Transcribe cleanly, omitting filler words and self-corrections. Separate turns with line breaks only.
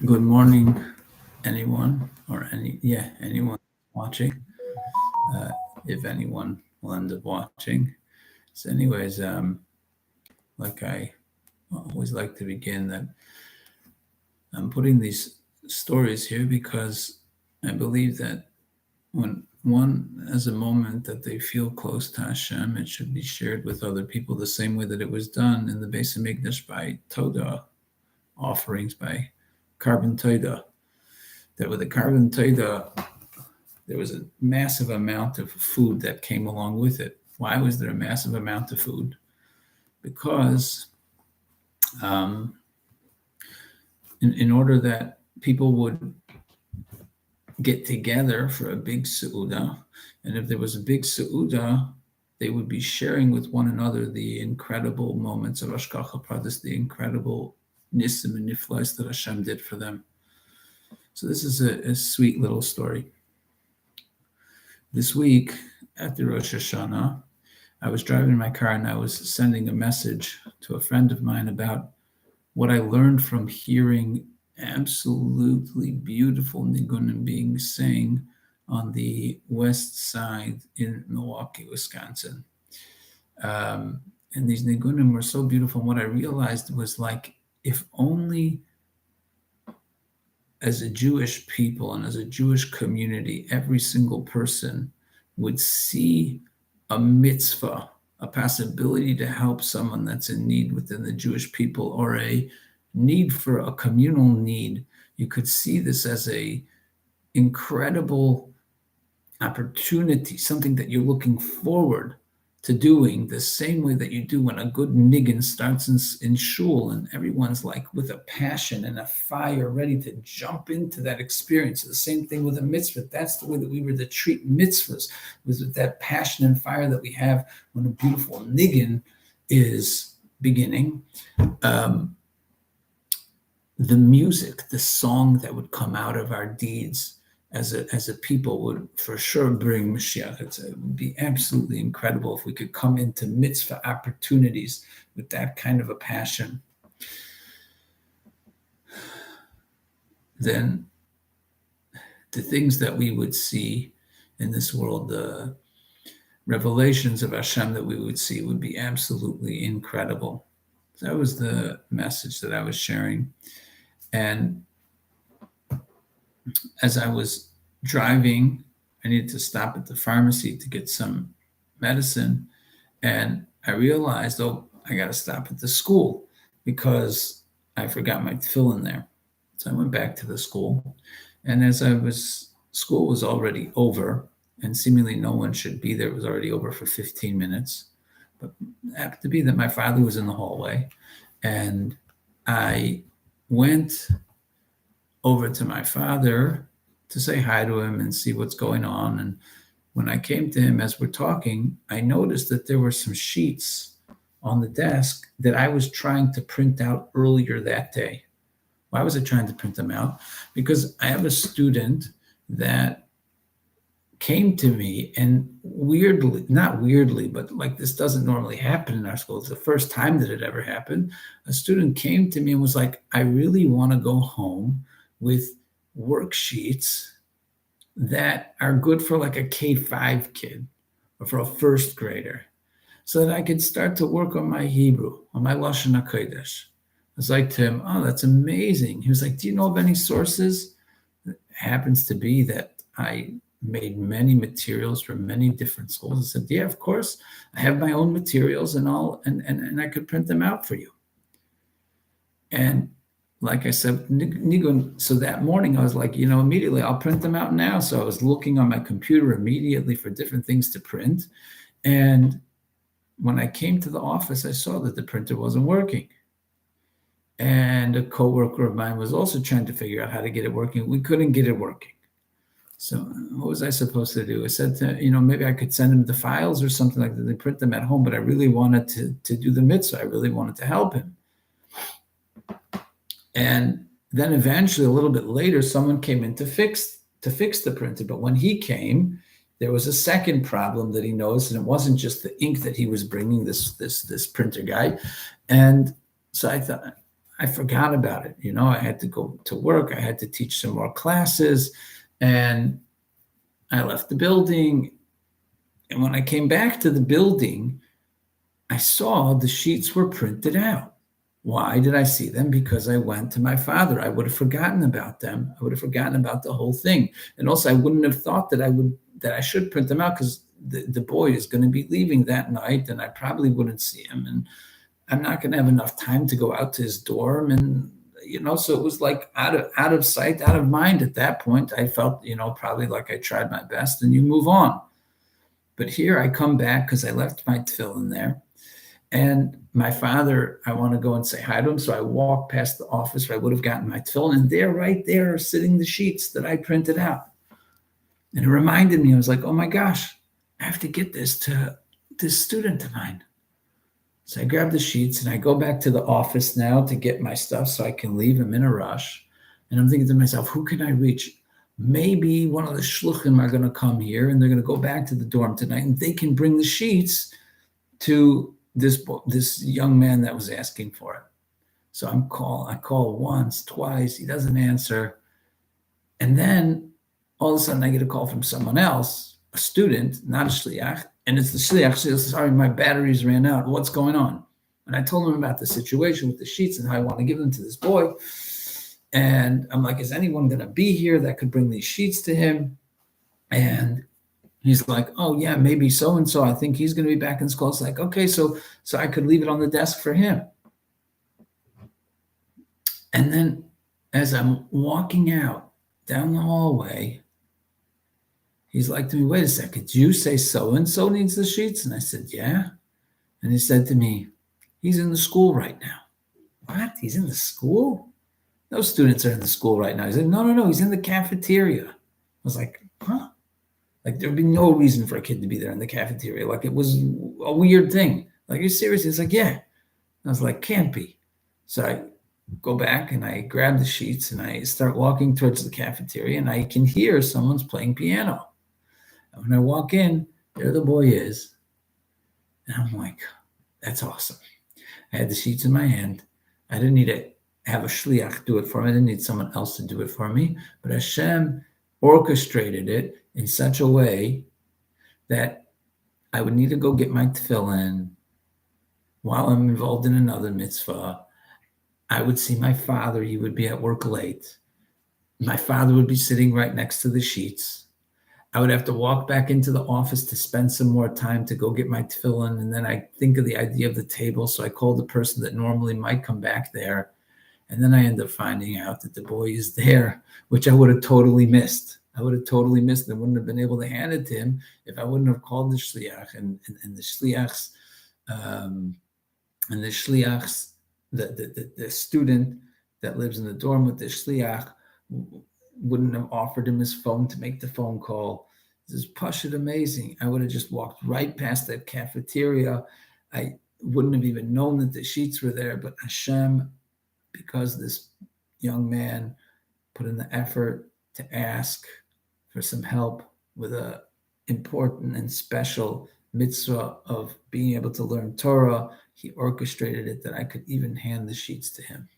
Good morning, anyone, anyone watching. Uh, if anyone will end up watching. So, anyways, like I always like to begin that I'm putting these stories here because I believe that when one has a moment that they feel close to Hashem, it should be shared with other people the same way that it was done in the Beis Hamikdash by Todah offerings by carbon Todah. That with the carbon Todah there was a massive amount of food that came along with it. Why was there a massive amount of food? Because um, in order that people would get together for a big Seudah, and if there was a big Seudah, they would be sharing with one another the incredible moments of Hashgacha Pratis, the incredible Nisim and Niflas that Hashem did for them. So this is a sweet little story. This week, after Rosh Hashanah, I was driving my car and I was sending a message to a friend of mine about what I learned from hearing absolutely beautiful nigunim being sang on the west side in Milwaukee, Wisconsin. And these nigunim were so beautiful. And what I realized was like, if only as a Jewish people and as a Jewish community, every single person would see a mitzvah, a possibility to help someone that's in need within the Jewish people, or a need for a communal need. You could see this as a incredible opportunity, something that you're looking forward to doing the same way that you do when a good niggin starts in shul and everyone's like with a passion and a fire ready to jump into that experience. The same thing with a mitzvah. That's the way that we were to treat mitzvahs, was with that passion and fire that we have when a beautiful niggin is beginning. The music, the song that would come out of our deeds as a people would for sure bring Mashiach. It would be absolutely incredible if we could come into mitzvah opportunities with that kind of a passion. Then the things that we would see in this world, the revelations of Hashem that we would see would be absolutely incredible. So that was the message that I was sharing. And as I was driving, I needed to stop at the pharmacy to get some medicine. And I realized, I got to stop at the school because I forgot my tefillin there. So I went back to the school. And as school was already over, and seemingly no one should be there. It was already over for 15 minutes. But it happened to be that my father was in the hallway. And I went over to my father to say hi to him and see what's going on. And when I came to him as we're talking, I noticed that there were some sheets on the desk that I was trying to print out earlier that day. Why was I trying to print them out? Because I have a student that came to me, and not weirdly, but like this doesn't normally happen in our school. It's the first time that it ever happened. A student came to me and was like, I really want to go home with worksheets that are good for like a K-5 kid or for a first grader, so that I could start to work on my Hebrew, on my Lashon HaKodesh. I was like to him, oh, that's amazing. He was like, do you know of any sources? It happens to be that I made many materials for many different schools. I said, yeah, of course. I have my own materials and I could print them out for you. And like I said, Nigun, so that morning I was like, immediately I'll print them out now. So I was looking on my computer immediately for different things to print. And when I came to the office, I saw that the printer wasn't working. And a coworker of mine was also trying to figure out how to get it working. We couldn't get it working. So what was I supposed to do? I said, maybe I could send him the files or something like that. They print them at home, but I really wanted to do the mitzvah. I really wanted to help him. And then eventually, a little bit later, someone came in to fix the printer. But when he came, there was a second problem that he noticed, and it wasn't just the ink that he was bringing, this printer guy. And so I thought, I forgot about it. I had to go to work. I had to teach some more classes, and I left the building. And when I came back to the building, I saw the sheets were printed out. Why did I see them? Because I went to my father. I would have forgotten about them. I would have forgotten about the whole thing. And also I wouldn't have thought that I should print them out, because the boy is going to be leaving that night, and I probably wouldn't see him. And I'm not going to have enough time to go out to his dorm. And, so it was like out of sight, out of mind at that point. I felt, probably like I tried my best, and you move on. But here I come back because I left my tefillin there. And my father, I want to go and say hi to him. So I walk past the office where I would have gotten my tefillin, and there, right there, are sitting the sheets that I printed out. And it reminded me, I was like, oh my gosh, I have to get this to this student of mine. So I grab the sheets and I go back to the office now to get my stuff so I can leave. I'm in a rush. And I'm thinking to myself, who can I reach? Maybe one of the shluchim are going to come here, and they're going to go back to the dorm tonight, and they can bring the sheets to this young man that was asking for it. So I call once, twice, he doesn't answer. And then all of a sudden I get a call from someone else, a student, not a shliach, and it's the shliach. She says, sorry, my batteries ran out. What's going on? And I told him about the situation with the sheets and how I want to give them to this boy. And I'm like, is anyone going to be here that could bring these sheets to him? And he's like, oh yeah, maybe so-and-so. I think he's going to be back in school. It's like, okay, so I could leave it on the desk for him. And then as I'm walking out down the hallway, he's like to me, wait a second, did you say so-and-so needs the sheets? And I said, yeah. And he said to me, he's in the school right now. What? He's in the school? No students are in the school right now. He said, no, he's in the cafeteria. I was like, huh? Like, there'd be no reason for a kid to be there in the cafeteria. Like, it was a weird thing. Like, are you serious? He's like, yeah. I was like, can't be. So I go back and I grab the sheets and I start walking towards the cafeteria, and I can hear someone's playing piano. And when I walk in, there the boy is. And I'm like, that's awesome. I had the sheets in my hand. I didn't need to have a shliach do it for me. I didn't need someone else to do it for me. But Hashem orchestrated it in such a way that I would need to go get my tefillin while I'm involved in another mitzvah. I would see my father. He would be at work late. My father would be sitting right next to the sheets. I would have to walk back into the office to spend some more time to go get my tefillin. And then I think of the idea of the table. So I called the person that normally might come back there. And then I end up finding out that the boy is there, which I would have totally missed. I would have totally missed and wouldn't have been able to hand it to him if I wouldn't have called the shliach and the shliachs the student that lives in the dorm with the shliach wouldn't have offered him his phone to make the phone call. This is pashut amazing. I would have just walked right past that cafeteria. I wouldn't have even known that the sheets were there, but Hashem, because this young man put in the effort to ask for some help with a important and special mitzvah of being able to learn Torah, he orchestrated it that I could even hand the sheets to him.